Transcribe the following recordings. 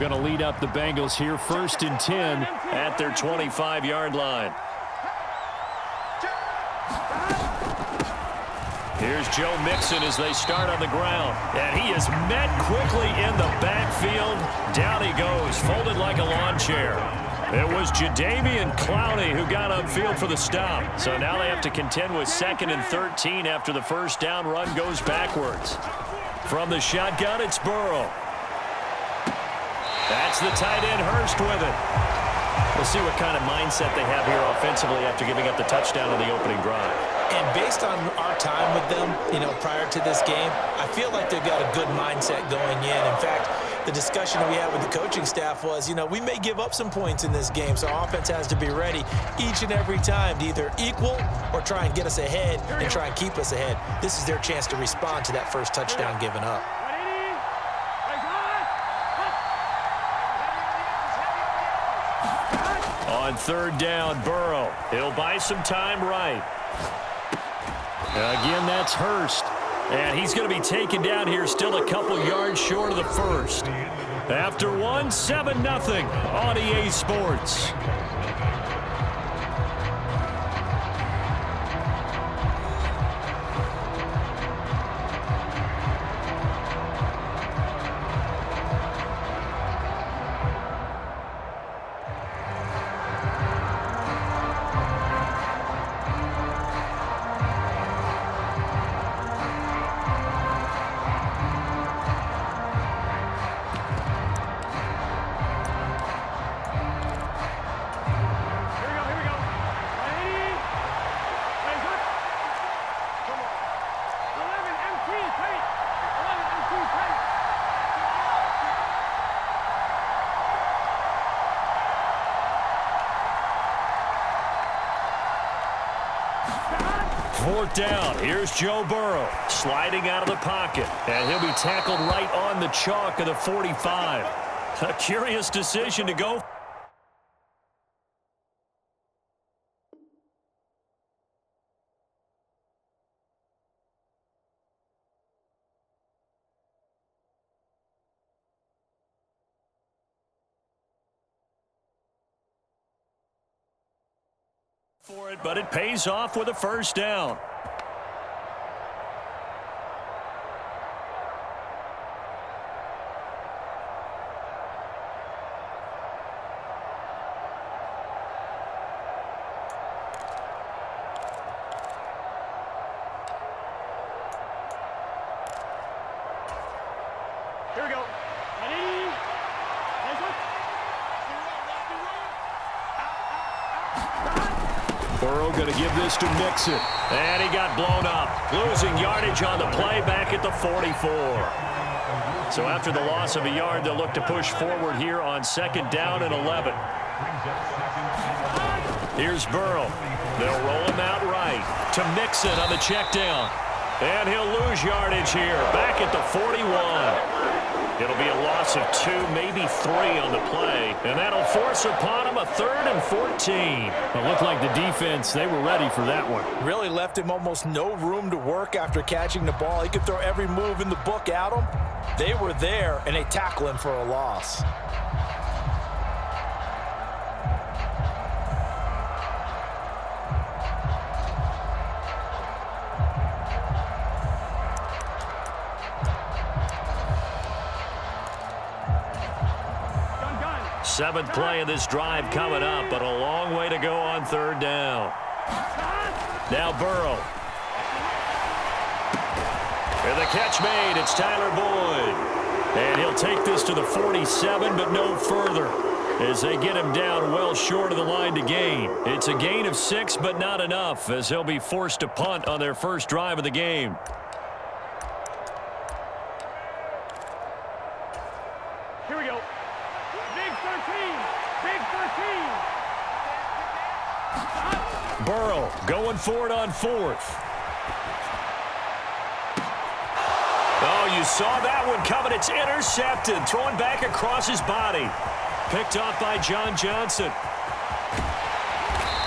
going to lead up the Bengals here, 1st and 10 at their 25-yard line. Here's Joe Mixon as they start on the ground. And he is met quickly in the backfield. Down he goes, folded like a lawn chair. It was Jadeveon Clowney who got upfield for the stop. So now they have to contend with 2nd and 13 after the first down run goes backwards. From the shotgun, it's Burrow. That's the tight end, Hurst, with it. We'll see what kind of mindset they have here offensively after giving up the touchdown on the opening drive. And based on our time with them, prior to this game, I feel like they've got a good mindset going in. In fact, the discussion we had with the coaching staff was, we may give up some points in this game, so our offense has to be ready each and every time to either equal or try and get us ahead and try and keep us ahead. This is their chance to respond to that first touchdown given up. On 3rd down, Burrow. He'll buy some time right. Again, that's Hurst. And he's going to be taken down here, still a couple yards short of the first. After one, 7-0 on EA Sports. Fourth down. Here's Joe Burrow sliding out of the pocket. And he'll be tackled right on the chalk of the 45. A curious decision to go for it, but it pays off with a first down. Here we go. Burrow going to give this to Mixon. And he got blown up. Losing yardage on the play back at the 44. So after the loss of a yard, they'll look to push forward here on 2nd down and 11. Here's Burrow. They'll roll him out right to Mixon on the check down. And he'll lose yardage here back at the 41. It'll be a loss of 2, maybe 3 on the play. And that'll force upon him a 3rd and 14. It looked like the defense, they were ready for that one. Really left him almost no room to work after catching the ball. He could throw every move in the book at him. They were there, and they tackle him for a loss. Seventh play of this drive coming up, but a long way to go on 3rd down. Now Burrow. And the catch made. It's Tyler Boyd. And he'll take this to the 47, but no further, as they get him down well short of the line to gain. It's a gain of 6, but not enough, as he'll be forced to punt on their first drive of the game. Here we go. Big 13. Big 13. Burrow going for it on 4th. Oh, you saw that one coming. It's intercepted. Thrown back across his body. Picked off by John Johnson.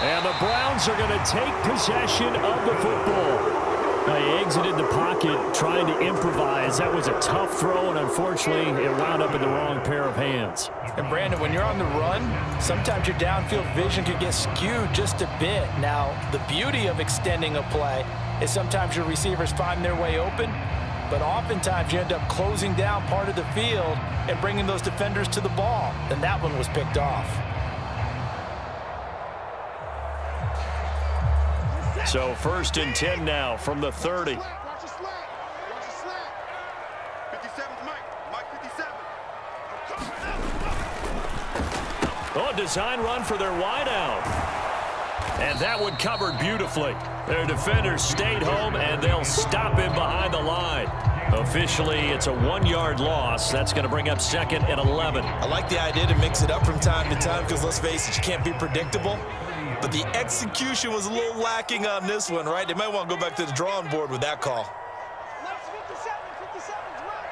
And the Browns are going to take possession of the football. He exited the pocket trying to improvise. That was a tough throw, and unfortunately, it wound up in the wrong pair of hands. And Brandon, when you're on the run, sometimes your downfield vision can get skewed just a bit. Now, the beauty of extending a play is sometimes your receivers find their way open, but oftentimes you end up closing down part of the field and bringing those defenders to the ball. And that one was picked off. So 1st and 10 now from the 30. Watch the slant. Watch the slant. 57's Mike. Mike 57. Oh, design run for their wideout. And that one covered beautifully. Their defenders stayed home, and they'll stop him behind the line. Officially, it's a 1-yard loss. That's going to bring up 2nd and 11. I like the idea to mix it up from time to time because, let's face it, you can't be predictable. But the execution was a little lacking on this one, right? They might want to go back to the drawing board with that call. Left 57's right.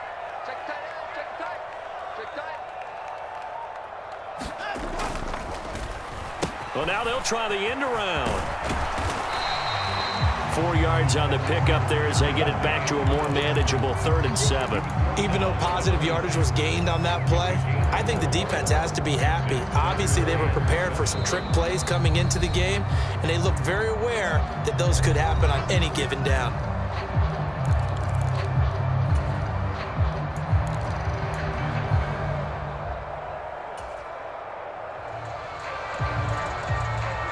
Check tight. Check tight. Check tight. Well, now they'll try the end around. 4 yards on the pickup there as they get it back to a more manageable 3rd and 7. Even though positive yardage was gained on that play, I think the defense has to be happy. Obviously, they were prepared for some trick plays coming into the game, and they looked very aware that those could happen on any given down.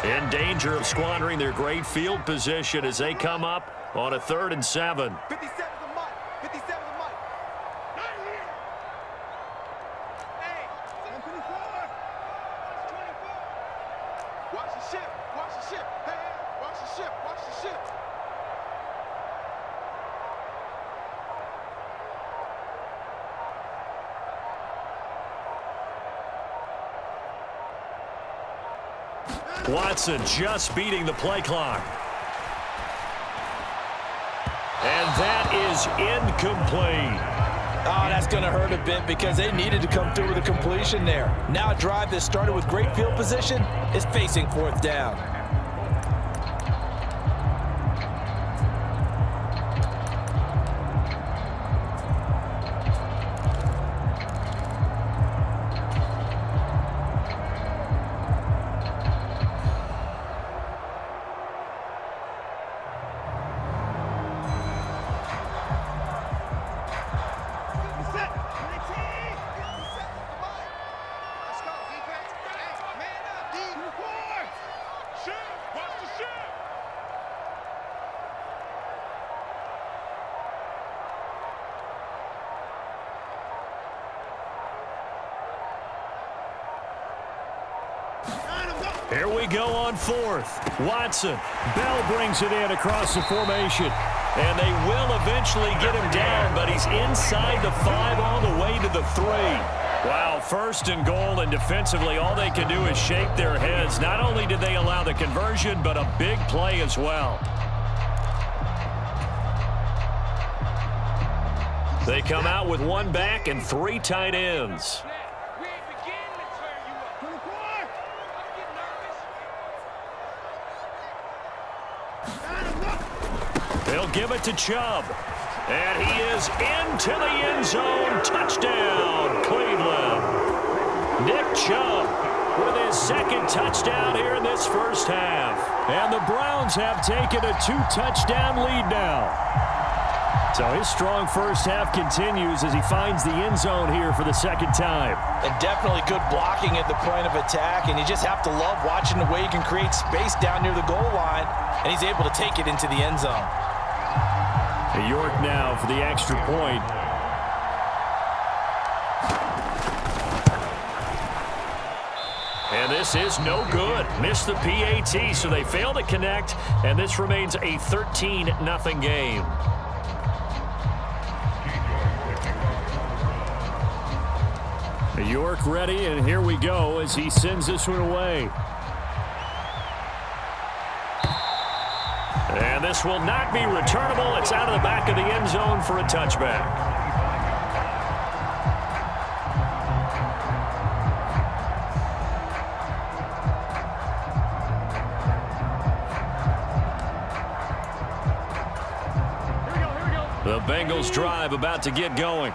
In danger of squandering their great field position as they come up on a 3rd and 7. 57's a Mike. 57's a Mike. Right here. Hey, 724. 24. Watch the ship. Watch the ship. Hey, watch the ship. Watch the ship. Watson just beating the play clock. And that is incomplete. Oh, that's going to hurt a bit because they needed to come through with a completion there. Now a drive that started with great field position is facing 4th down. Here we go on 4th. Watson. Bell brings it in across the formation. And they will eventually get him down, but he's inside the 5 all the way to the 3. Wow, 1st and goal, and defensively all they can do is shake their heads. Not only did they allow the conversion, but a big play as well. They come out with 1 back and 3 tight ends. They'll give it to Chubb. And he is into the end zone. Touchdown, Cleveland. Nick Chubb with his 2nd touchdown here in this first half. And the Browns have taken a 2-touchdown lead now. So his strong first half continues as he finds the end zone here for the 2nd time. And definitely good blocking at the point of attack, and you just have to love watching the way he can create space down near the goal line, and he's able to take it into the end zone. York now for the extra point. And this is no good. Missed the PAT, so they fail to connect, and this remains a 13-0 game. York ready, and here we go as he sends this one away. And this will not be returnable. It's out of the back of the end zone for a touchback. The Bengals drive about to get going.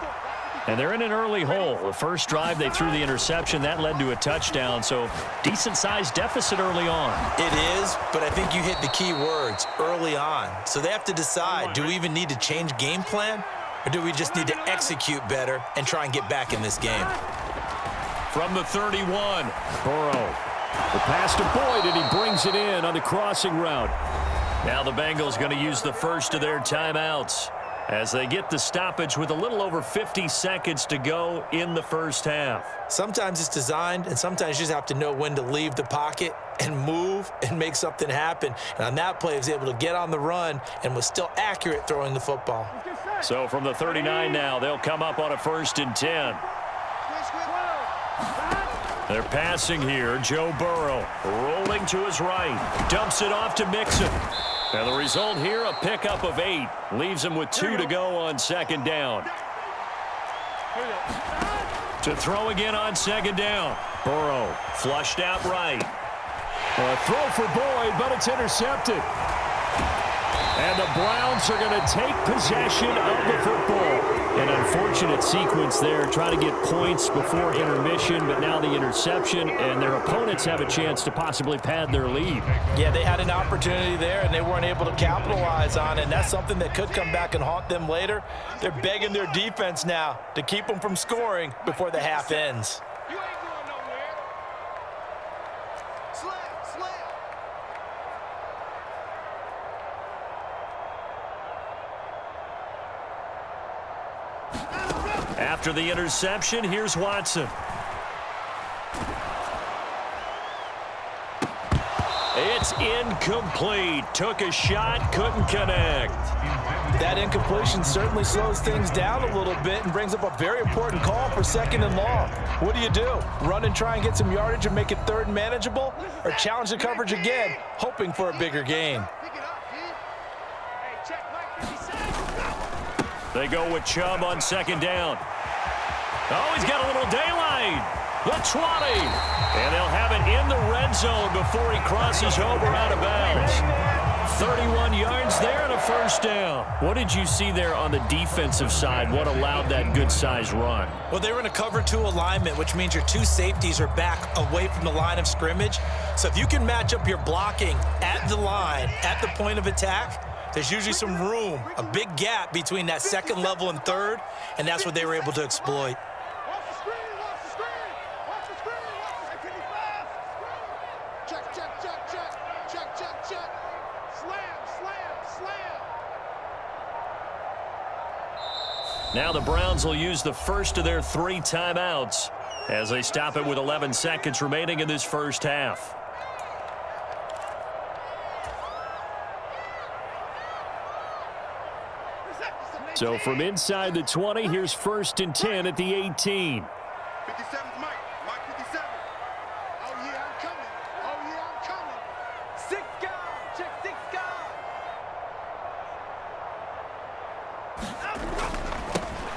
And they're in an early hole. The first drive, they threw the interception. That led to a touchdown, so decent-sized deficit early on. It is, but I think you hit the key words, early on. So they have to decide, do we even need to change game plan, or do we just need to execute better and try and get back in this game? From the 31, Burrow. The pass to Boyd, and he brings it in on the crossing route. Now the Bengals going to use the first of their timeouts as they get the stoppage with a little over 50 seconds to go in the first half. Sometimes it's designed, and sometimes you just have to know when to leave the pocket and move and make something happen. And on that play, he was able to get on the run and was still accurate throwing the football. So from the 39 now, they'll come up on a 1st and 10. They're passing here. Joe Burrow rolling to his right. Dumps it off to Mixon. And the result here, a pickup of 8. Leaves him with 2 to go on 2nd down. To throw again on 2nd down. Burrow flushed out right. A throw for Boyd, but it's intercepted. And the Browns are going to take possession of the football. An unfortunate sequence there, trying to get points before intermission, but now the interception, and their opponents have a chance to possibly pad their lead. Yeah, they had an opportunity there, and they weren't able to capitalize on it, and that's something that could come back and haunt them later. They're begging their defense now to keep them from scoring before the half ends. You ain't going nowhere. Slam. After the interception, here's Watson. It's incomplete. Took a shot, couldn't connect. That incompletion certainly slows things down a little bit and brings up a very important call for 2nd and long. What do? Run and try and get some yardage and make it 3rd and manageable? Or challenge the coverage again, hoping for a bigger gain? Pick it up, kid. Hey, check Mike 57. They go with Chubb on 2nd down. Oh, he's got a little daylight. The 20. And they'll have it in the red zone before he crosses over out of bounds. 31 yards there and a 1st down. What did you see there on the defensive side? What allowed that good-sized run? Well, they were in a cover 2 alignment, which means your 2 safeties are back away from the line of scrimmage. So if you can match up your blocking at the line, at the point of attack, there's usually some room, a big gap between that 2nd level and 3rd, and that's what they were able to exploit. Watch the screen. Check. Slam. Now the Browns will use the first of their 3 timeouts as they stop it with 11 seconds remaining in this first half. So from inside the 20, here's 1st and 10 at the 18. 57's Mike 57. Oh, yeah, I'm coming. 6 guard. Check 6 guard.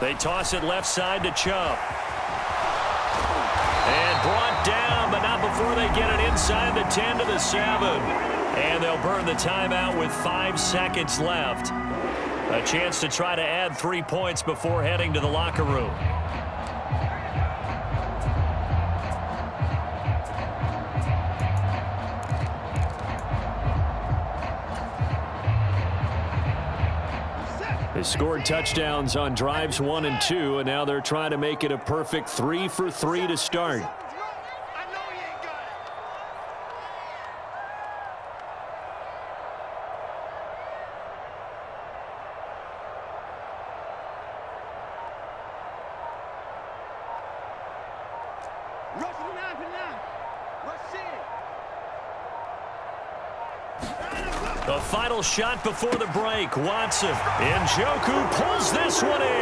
They toss it left side to Chubb. And brought down, but not before they get it inside the 10 to the 7. And they'll burn the timeout with 5 seconds left. A chance to try to add 3 points before heading to the locker room. They scored touchdowns on drives 1 and 2, and now they're trying to make it a perfect 3 for 3 to start. I know he ain't got it. Rush for 9 for 9. Rush in. The final shot before the break. Watson. Njoku pulls this one in.